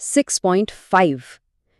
6.5۔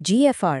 GFR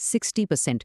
60%۔